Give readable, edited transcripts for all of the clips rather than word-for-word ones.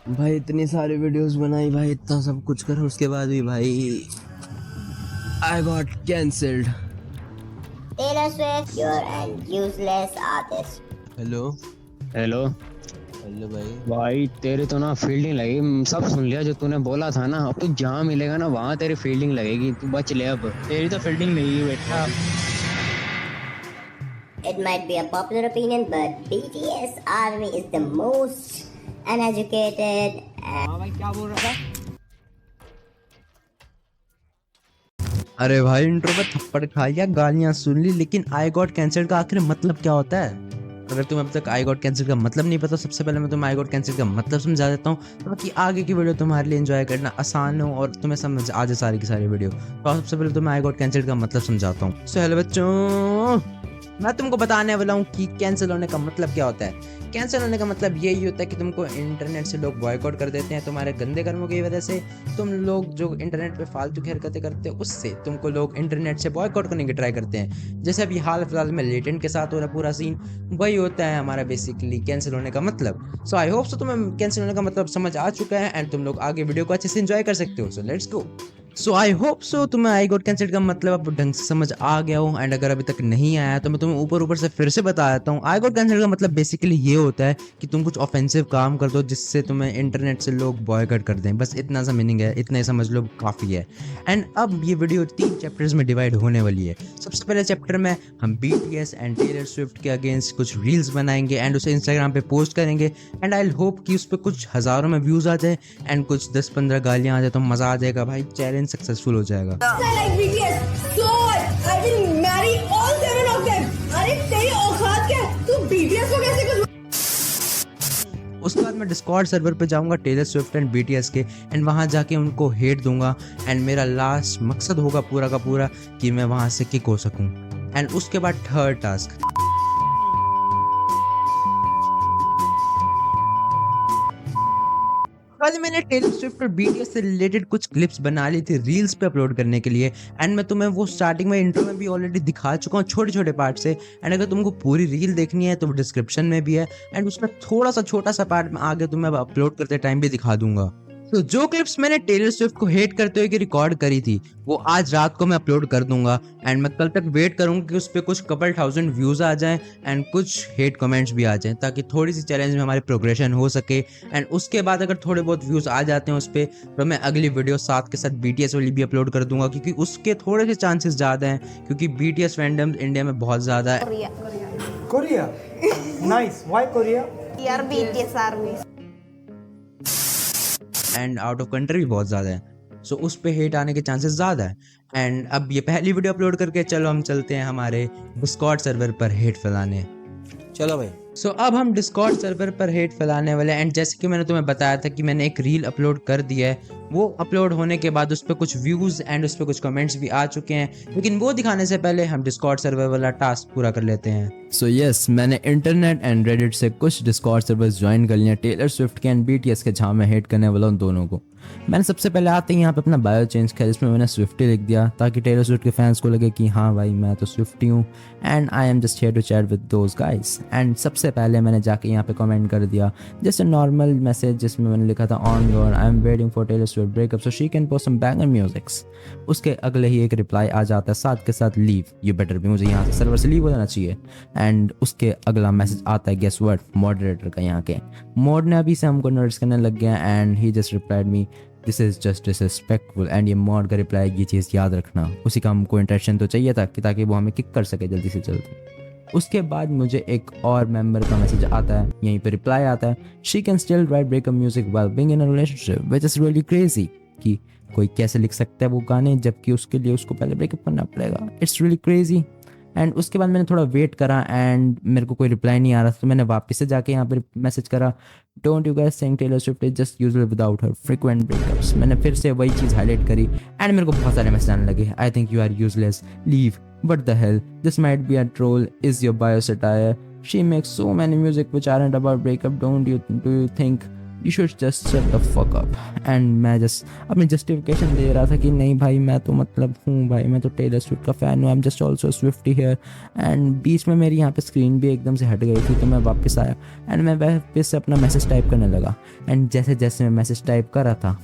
भाई इतनी सारी वीडियोस बनाई भाई, इतना सब कुछ करा, उसके बाद भी भाई I got cancelled. Taylor Swift, you're an useless artist. Hello hello. Hello भाई। भाई तेरे तो ना फील्डिंग लगी, सब सुन लिया जो तूने बोला था ना। अब तू जहाँ मिलेगा ना वहाँ तेरी फील्डिंग लगेगी, तू बच ले अब। तेरी तो फील्डिंग नहीं है बेटा। It might be a popular opinion, but BTS Army is the most uneducated. हाँ भाई क्या बोल रहा था? अरे भाई इंट्रो पे थप्पड़ खा लिया, गालियां सुन ली, लेकिन आई गॉट कैंसल्ड का आखिर मतलब क्या होता है? अगर तुम्हें अब तक आई गॉट कैंसल्ड का मतलब नहीं पता, सबसे पहले मैं तुम्हें आई गॉट कैंसल्ड का मतलब समझा देता हूँ, ताकि आगे की वीडियो तुम्हारे लिए एंजॉय करना आसान हो और तुम्हें समझ आ जाए सारी की सारी वीडियो। तो सबसे पहले तुम्हें आई गॉट कैंसल्ड का मतलब समझाता हूँ। सो हेलो बच्चों, मैं तुमको बताने वाला हूँ कि कैंसिल होने का मतलब क्या होता है। कैंसिल होने का मतलब यही होता है कि तुमको इंटरनेट से लोग बॉयकॉट कर देते हैं तुम्हारे गंदे कर्मों की वजह से। तुम लोग जो इंटरनेट पे फालतू की हरकतें करते हो उससे तुमको लोग इंटरनेट से बॉयकॉट करने की ट्राई करते हैं। जैसे अभी हाल फिलहाल में लेटेंट के साथ हो रहा पूरा सीन, वही होता है हमारा बेसिकली कैंसिल होने का मतलब। सो आई होप सो तुम्हें कैंसिल होने का मतलब समझ आ चुका है एंड तुम लोग आगे वीडियो को अच्छे से एंजॉय कर सकते हो। So let's go. So I hope so तुम्हें आई गॉट कैंसल्ड का मतलब अब ढंग से समझ आ गया हो, एंड अगर अभी तक नहीं आया तो मैं तुम्हें ऊपर ऊपर से फिर से बता देता हूँ। आई गॉट कैंसल्ड का मतलब बेसिकली ये होता है कि तुम कुछ ऑफेंसिव काम कर दो जिससे तुम्हें इंटरनेट से लोग बॉयकॉट कर दें, बस इतना सा मीनिंग है, इतना ही समझ लो काफ़ी है। एंड अब ये वीडियो 3 चैप्टर्स में डिवाइड होने वाली है। सबसे पहले चैप्टर में हम BTS एंड टेलर स्विफ्ट के अगेंस्ट कुछ रील्स बनाएंगे एंड उसे इंस्टाग्राम पे पोस्ट करेंगे, एंड आई होप कि उस पर कुछ हज़ारों में व्यूज़ आ जाए एंड कुछ 10-15 गालियाँ आ जाए तो मज़ा आ जाएगा भाई, चैलेंज सक्सेसफुल हो जाएगा। I like BTS so much. I will marry all 7 of them. अरे तेरी औकात क्या है? तू BTS को कैसे कुछ उसके बाद मैं डिस्कॉर्ड सर्वर पे जाऊंगा टेलर स्विफ्ट एंड BTS के, एंड वहाँ जाके उनको हेट दूंगा, एंड मेरा लास्ट मकसद होगा पूरा का पूरा कि मैं वहाँ से किक हो सकूं। एंड उसके बाद थर्ड टास्क, कल मैंने टेलर स्विफ्ट और BTS से रिलेटेड कुछ क्लिप्स बना ली थी रील्स पे अपलोड करने के लिए, एंड मैं तुम्हें वो स्टार्टिंग में इंट्रो में भी ऑलरेडी दिखा चुका हूँ छोटे छोटे पार्ट से। एंड अगर तुमको पूरी रील देखनी है तो डिस्क्रिप्शन में भी है, एंड उसमें थोड़ा सा छोटा सा पार्ट में आगे तुम्हें अपलोड करते टाइम भी दिखा दूंगा। तो जो क्लिप्स मैंने टेलर स्विफ्ट को हेट करते हुए की रिकॉर्ड करी थी वो आज रात को मैं अपलोड कर दूंगा, एंड मैं कल तक वेट करूंगा कि उस पर कुछ कपल थाउजेंड व्यूज आ जाएं एंड कुछ हेट कमेंट्स भी आ जाएं, ताकि थोड़ी सी चैलेंज में हमारी प्रोग्रेशन हो सके। एंड उसके बाद अगर थोड़े बहुत व्यूज आ जाते हैं उस पर, तो मैं अगली वीडियो साथ के साथ BTS वाली भी अपलोड कर दूंगा, क्योंकि उसके थोड़े से चांसेस ज़्यादा हैं, क्योंकि BTS फैंडम इंडिया में बहुत ज़्यादा है। Korea. Nice. Why Korea? यार BTS army and out of country भी बहुत ज़्यादा है, सो उस पे हेट आने के चांसेस ज़्यादा है। एंड अब ये पहली वीडियो अपलोड करके चलो हम चलते हैं हमारे डिस्कॉर्ड सर्वर पर हेट फैलाने। चलो भाई। सो अब हम डिस्कॉर्ड सर्वर पर हेट फैलाने वाले हैं, एंड जैसे कि मैंने तुम्हें बताया था कि मैंने एक रील अपलोड कर दिया है, वो अपलोड होने के बाद उस पर कुछ व्यूज़ एंड उस पर कुछ कमेंट्स भी आ चुके हैं, लेकिन वो दिखाने से पहले हम डिस्कॉर्ड सर्वर वाला टास्क पूरा कर लेते हैं। सो यस, मैंने इंटरनेट एंड रेडिट से कुछ डिस्कॉर्ड सर्वर्स ज्वाइन कर लिया टेलर स्विफ्ट के एंड BTS के, जहाँ मैं हेट करने वाला हूँ दोनों को। मैंने सबसे पहले आते ही यहाँ पे अपना बायो चेंज किया, जिसमें मैंने स्विफ्टी लिख दिया ताकि टेलर स्विफ्ट के फैंस को लगे कि हाँ भाई मैं तो स्विफ्टी हूँ and I am just here to chat with those guys. And सबसे पहले मैंने जाके यहाँ पे कमेंट कर दिया जैसे नॉर्मल मैसेज, जिसमें मैंने लिखा था on your I am waiting for Taylor Swift breakup so she can post some banger musics. उसके अगले ही एक रिप्लाई आ जाता है साथ के साथ लीव यू बेटर भी, मुझे यहाँ से सर्वर से लीव हो जाना चाहिए। एंड उसके अगला मैसेज आता है गेस व्हाट, मॉडरेटर का, यहाँ के मॉड ने अभी से हमको नोटिस करने लग गया and he just replied me this is just disrespectful. And ये मॉड का रिप्लाई, ये चीज़ याद रखना, उसी का हमको इंटरेक्शन तो चाहिए था कि ताकि वो हमें किक कर सके जल्दी से जल्दी। उसके बाद मुझे एक और मेंबर का मैसेज आता है, यहीं पे रिप्लाई आता है she can still right breakup music while being in a relationship which is really crazy, कि कोई कैसे लिख सकता है वो गाने जबकि उसके लिए उसको पहले ब्रेकअप करना पड़ेगा, इट्स रियली क्रेजी। एंड उसके बाद मैंने थोड़ा वेट करा एंड मेरे को कोई रिप्लाई नहीं आ रहा, तो मैंने वापस से जाके यहाँ पर मैसेज करा don't you guys think Taylor Swift is just usual without her frequent breakups. मैंने फिर से वही चीज़ हाईलाइट करी एंड मेरे को बहुत सारे मैसेज आने लगे, I think you are useless, leave, what the hell, this might be a troll, is your bio satire, she makes so many music which aren't about breakup, do you think you should just shut the fuck up. And मैं just अपनी justification दे रहा था कि नहीं भाई मैं तो मतलब हूँ भाई, मैं तो टेलर स्विफ्ट का फ़ैन हूँ, I am just also Swiftie here. And बीच में मेरी यहाँ पे स्क्रीन भी एकदम से हट गई थी, तो मैं वापस आया एंड मैं वापस से अपना मैसेज टाइप करने लगा। एंड जैसे जैसे मैं मैसेज टाइप कर रहा था,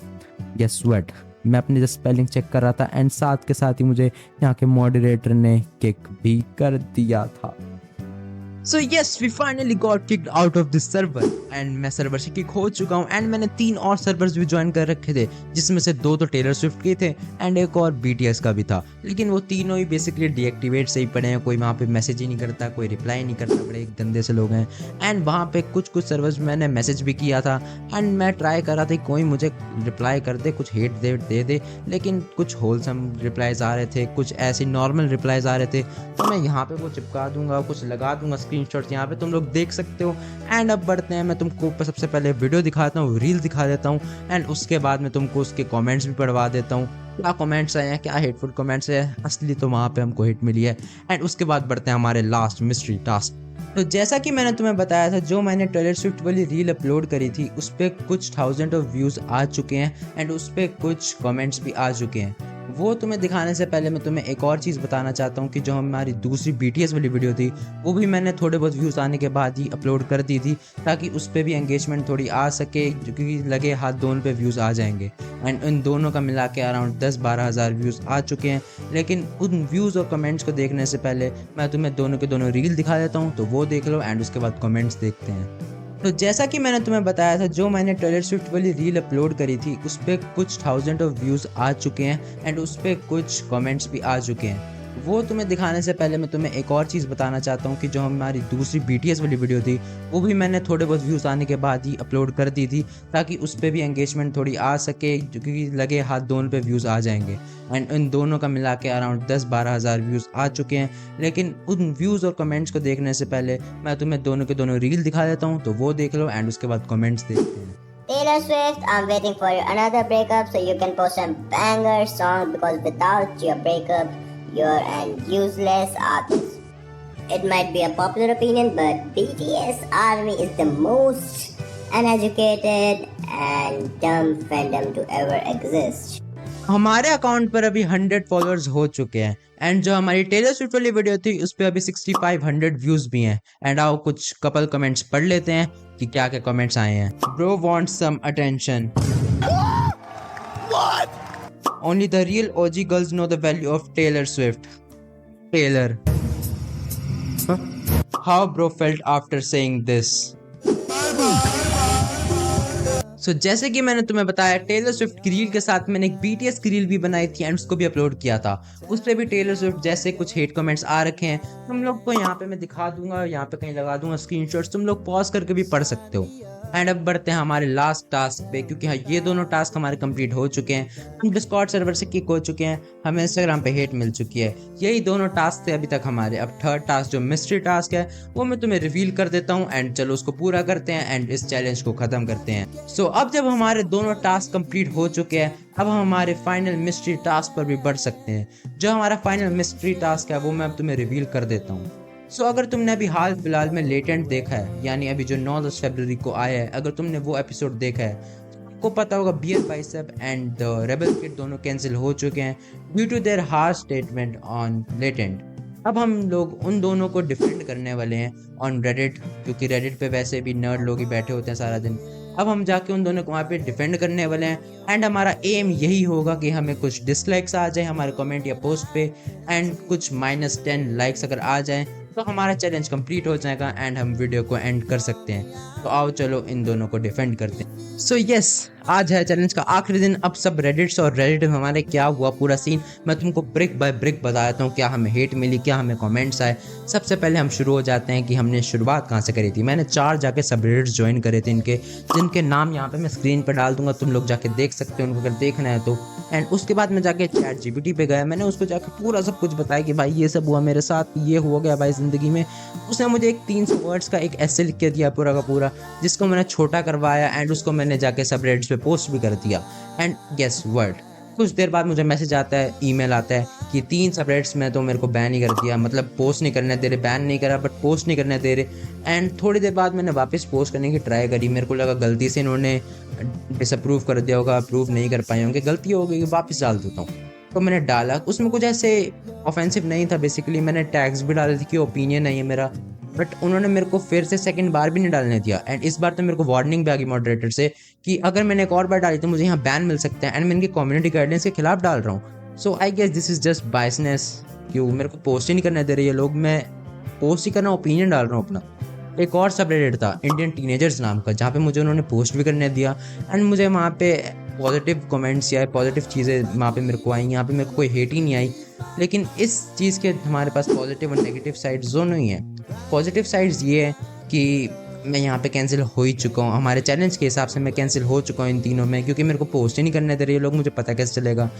गेस व्हाट, मैं अपनी जस्ट स्पेलिंग चेक कर रहा था एंड साथ के साथ ही मुझे यहाँ के मॉडरेटर ने किक भी कर दिया था। So yes, we finally got kicked out of this server and मैं सर्वर से किक हो चुका हूँ एंड मैंने 3 और सर्वर्स भी ज्वाइन कर रखे थे, जिसमें से 2 तो टेलर स्विफ्ट के थे एंड एक और BTS का भी था, लेकिन वो तीनों ही बेसिकली डीएक्टिवेट से ही पड़े हैं। कोई वहाँ पे मैसेज ही नहीं करता, कोई रिप्लाई नहीं करता, बड़े गंदे से लोग हैं। एंड वहाँ पे कुछ सर्वर्स में मैंने मैसेज भी किया था एंड मैं ट्राई कर रहा था कोई मुझे रिप्लाई कर दे, कुछ हेट दे, लेकिन कुछ होलसम रिप्लाईज आ रहे थे, कुछ ऐसे नॉर्मल रिप्लाईज आ रहे थे। तो मैं यहाँ पे वो चिपका दूंगा, कुछ लगा दूंगा स्क्रीनशॉट्स, यहाँ पे तुम लोग देख सकते हो। एंड अब बढ़ते हैं, मैं तुमको सबसे पहले वीडियो दिखाता हूँ, रील दिखा देता हूँ एंड उसके बाद मैं तुमको उसके कमेंट्स भी पढ़वा देता हूँ, क्या कमेंट्स आए हैं, क्या हेटफुल कमेंट्स है, असली तो वहाँ पे हमको हिट मिली है। एंड उसके बाद बढ़ते हैं हमारे लास्ट मिस्ट्री टास्क। तो जैसा कि मैंने तुम्हें बताया था, जो मैंने टेलर स्विफ्ट वाली रील अपलोड करी थी उस पर कुछ 1000 ऑफ व्यूज़ आ चुके हैं एंड उस पर कुछ कमेंट्स भी आ चुके हैं। वो तुम्हें दिखाने से पहले मैं तुम्हें एक और चीज़ बताना चाहता हूँ कि जो हमारी दूसरी BTS वाली वीडियो थी वो भी मैंने थोड़े बहुत व्यूज़ आने के बाद ही अपलोड कर दी थी, ताकि उस पर भी एंगेजमेंट थोड़ी आ सके, क्योंकि लगे हाथ दोनों पे व्यूज़ आ जाएंगे। एंड इन दोनों का मिला के अराउंड 10-12 हज़ार व्यूज़ आ चुके हैं। लेकिन उन व्यूज़ और कमेंट्स को देखने से पहले मैं तुम्हें दोनों के दोनों रील दिखा देता हूँ, तो वो देख लो एंड उसके बाद कमेंट्स देखते हैं। तो जैसा कि मैंने तुम्हें बताया था, जो मैंने टेलर स्विफ्ट वाली रील अपलोड करी थी उस पर कुछ 1000 ऑफ व्यूज़ आ चुके हैं एंड उस पर कुछ कमेंट्स भी आ चुके हैं। वो तुम्हें दिखाने से पहले मैं तुम्हें एक और चीज़ बताना चाहता हूँ कि जो हमारी दूसरी BTS वाली वीडियो थी वो भी मैंने थोड़े बहुत व्यूज़ आने के बाद ही अपलोड कर दी थी, ताकि उस पर भी एंगेजमेंट थोड़ी आ सके, क्योंकि लगे हाथ दोनों पे व्यूज़ आ जाएंगे। एंड इन दोनों का मिला के अराउंड 10-12 हज़ार व्यूज़ आ चुके हैं। लेकिन उन व्यूज़ और कमेंट्स को देखने से पहले मैं तुम्हें दोनों के दोनों रील दिखा देता हूँ, तो वो देख लो एंड उसके बाद कमेंट्स देखते हैं। Taylor Swift, I'm waiting for your another breakup so you can post a banger song, because without your breakup, you're an useless artist. It might be a popular opinion, but BTS Army is the most uneducated and dumb fandom to ever exist. हमारे account पर अभी 100 followers हो चुके हैं and जो हमारी Taylor Swift वाली video थी उस पर अभी 6500 व्यूज भी हैं। एंड आओ कुछ कपल कमेंट्स पढ़ लेते हैं कि क्या क्या कमेंट्स आए हैं। Bro want some attention, only the real OG girls know the value of Taylor Swift. Taylor, how bro felt after saying this. So जैसे कि मैंने तुम्हें बताया, टेलर स्विफ्ट की रील के साथ मैंने एक BTS की रील भी बनाई थी एंड उसको भी अपलोड किया था। उस पर भी टेलर स्विफ्ट जैसे कुछ हेट कमेंट्स आ रखे हैं। तुम लोग को यहाँ पे मैं दिखा दूंगा, यहाँ पे कहीं लगा दूंगा स्क्रीनशॉट्स, तुम लोग पॉज करके भी पढ़ सकते हो। एंड अब बढ़ते हैं हमारे लास्ट टास्क पे, क्योंकि हाँ ये दोनों टास्क हमारे कंप्लीट हो चुके हैं। हम डिस्कॉर्ड सर्वर से किक हो चुके हैं, हमें इंस्टाग्राम पे हेट मिल चुकी है। यही दोनों टास्क थे अभी तक हमारे। अब थर्ड टास्क जो मिस्ट्री टास्क है वो मैं तुम्हें रिवील कर देता हूँ एंड चलो उसको पूरा करते हैं एंड इस चैलेंज को खत्म करते हैं। सो अब जब हमारे दोनों टास्क कंप्लीट हो चुके हैं, अब हम हमारे फाइनल मिस्ट्री टास्क पर भी बढ़ सकते हैं। जो हमारा फाइनल मिस्ट्री टास्क है वो मैं अब तुम्हें रिवील कर देता हूँ। सो अगर तुमने अभी हाल फिलहाल में लेटेंट देखा है, यानी अभी जो 9 फरवरी को आया है, अगर तुमने वो एपिसोड देखा है तो आपको पता होगा Beer Bicep and the Rebel Kid दोनों कैंसिल हो चुके हैं due to their harsh statement on Latent. अब हम लोग उन दोनों को डिफेंड करने वाले हैं ऑन रेडिट, क्योंकि रेडिट पे वैसे भी नर्ड लोग ही बैठे होते हैं सारा दिन। अब हम जाके उन दोनों को वहाँ पे डिफेंड करने वाले हैं एंड हमारा एम यही होगा कि हमें कुछ डिसलाइक्स आ जाए हमारे कमेंट या पोस्ट पे एंड कुछ -10 लाइक्स अगर आ जाएं तो हमारा चैलेंज कंप्लीट हो जाएगा एंड हम वीडियो को एंड कर सकते हैं। तो आओ चलो इन दोनों को डिफेंड करते हैं। सो यस, आज है चैलेंज का आखिरी दिन। अब सब रेडिट्स और रेडिट में हमारे क्या हुआ पूरा सीन मैं तुमको ब्रिक बाय ब्रिक बता देता हूँ। क्या हमें हेट मिली, क्या हमें कमेंट्स आए। सबसे पहले हम शुरू हो जाते हैं कि हमने शुरुआत कहाँ से करी थी। मैंने 4 जाके सब रेडिट्स ज्वाइन करे थे इनके, जिनके नाम यहाँ पे मैं स्क्रीन पर डाल दूंगा, तुम लोग जाके देख सकते हो उनको अगर देखना है तो। एंड उसके बाद मैं जाके ChatGPT पे गया, मैंने उसको जाके पूरा सब कुछ बताया कि भाई ये सब हुआ मेरे साथ, ये हो गया भाई ज़िंदगी में। उसने मुझे एक 300 वर्ड्स का एक ऐसे लिख के दिया पूरा का पूरा, जिसको मैंने छोटा करवाया एंड उसको मैंने जाके सब रेडिट्स पे पोस्ट भी कर दिया। एंड गेस व्हाट, कुछ देर बाद मुझे मैसेज आता है, ईमेल आता है कि 3 सबरेट्स में तो मेरे को बैन ही कर दिया, मतलब पोस्ट नहीं करने दे रहे, बैन नहीं करा बट पोस्ट नहीं करने दे रहे। एंड थोड़ी देर बाद मैंने वापस पोस्ट करने की ट्राई करी, मेरे को लगा गलती से इन्होंने डिसअप्रूव कर दिया होगा, अप्रूव नहीं कर पाए होंगे, गलती हो गई, वापस डाल देता हूँ। तो मैंने डाला, उसमें कुछ ऐसे ऑफेंसिव नहीं था, बेसिकली मैंने टैग्स भी डाले थे कि ओपिनियन नहीं है मेरा, बट उन्होंने मेरे को फिर से सेकंड बार भी नहीं डालने दिया। एंड इस बार तो मेरे को वार्निंग भी आ गई मॉडरेटर से कि अगर मैंने एक और बार डाली तो मुझे यहाँ बैन मिल सकता है, एंड मैं इनकी कम्युनिटी गाइडेंस के खिलाफ डाल रहा हूँ। So I guess this is just biasness, क्यों मेरे को पोस्ट ही नहीं करने दे रहे ये लोग, मैं पोस्ट ही करना, ओपिनियन डाल रहा हूँ अपना। एक और सबरेडिट था इंडियन टीनेजर्स नाम का, जहाँ पे मुझे उन्होंने पोस्ट भी करने दिया, एंड मुझे वहाँ पे पॉजिटिव कमेंट्स या पॉजिटिव चीज़ें वहाँ पे मेरे को आई, यहाँ पे मेरे को कोई हेट ही नहीं आई। लेकिन इस चीज़ के हमारे पास पॉजिटिव और नेगेटिव साइड्स दोनों ही हैं। पॉजिटिव साइड्स ये है कि मैं यहाँ पे कैंसिल हो ही चुका हूँ, हमारे चैलेंज के हिसाब से मैं कैंसिल हो चुका हूँ इन तीनों में, क्योंकि मेरे को पोस्ट ही नहीं करने दे रहे ये लोग, मुझे पता कैसे चलेगा।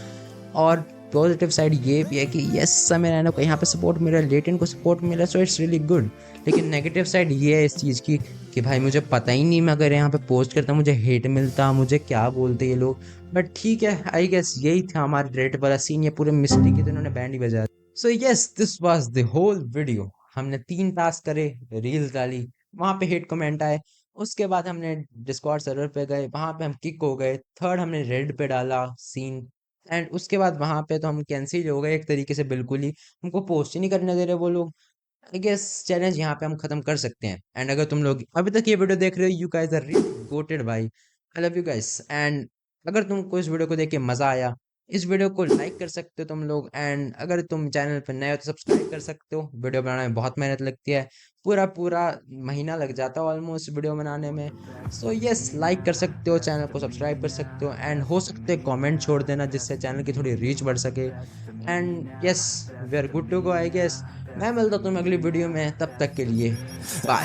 और पॉजिटिव साइड ये भी है कि यस समय रहने को यहाँ पे सपोर्ट मिला, लेटेन को सपोर्ट मिला, सो इट्स रियली गुड। लेकिन नेगेटिव साइड ये है इस चीज़ की कि भाई मुझे पता ही नहीं, मैं अगर यहाँ पे पोस्ट करता मुझे हेट मिलता, मुझे क्या बोलते ये लोग। बट ठीक है, आई गेस यही था हमारे रेड वाला सीन, ये पूरे मिस्टेक ही तो इन्होंने बैंड ही बजा। So yes this was the whole video. हमने 3 टास्क करे, रील्स डाली, वहाँ पे हेट कमेंट आए, उसके बाद हमने डिस्कॉर्ड सर्वर पे गए, वहाँ पे हम किक हो गए, थर्ड हमने रेड पे डाला सीन, एंड उसके बाद वहाँ पे तो हम कैंसिल हो गए एक तरीके से, बिल्कुल ही हमको पोस्ट ही नहीं करने दे रहे वो लोग। आई गेस चैलेंज यहाँ पे हम खत्म कर सकते हैं। एंड अगर तुम लोग अभी तक ये वीडियो देख रहे हो, you guys are really goated भाई, I love you guys. And अगर तुमको इस वीडियो को देख के मज़ा आया, इस वीडियो को लाइक कर सकते हो तुम लोग, एंड अगर तुम चैनल पर नए हो तो सब्सक्राइब कर सकते हो। वीडियो बनाने में बहुत मेहनत लगती है, पूरा महीना लग जाता है ऑलमोस्ट वीडियो बनाने में। सो यस लाइक कर सकते हो, चैनल को सब्सक्राइब कर सकते हो, एंड हो सकते है कमेंट छोड़ देना जिससे चैनल की थोड़ी रीच बढ़ सके। And yes we are good to go I guess. मैं मिलता हूँ तुम्हें अगली वीडियो में, तब तक के लिए बाय।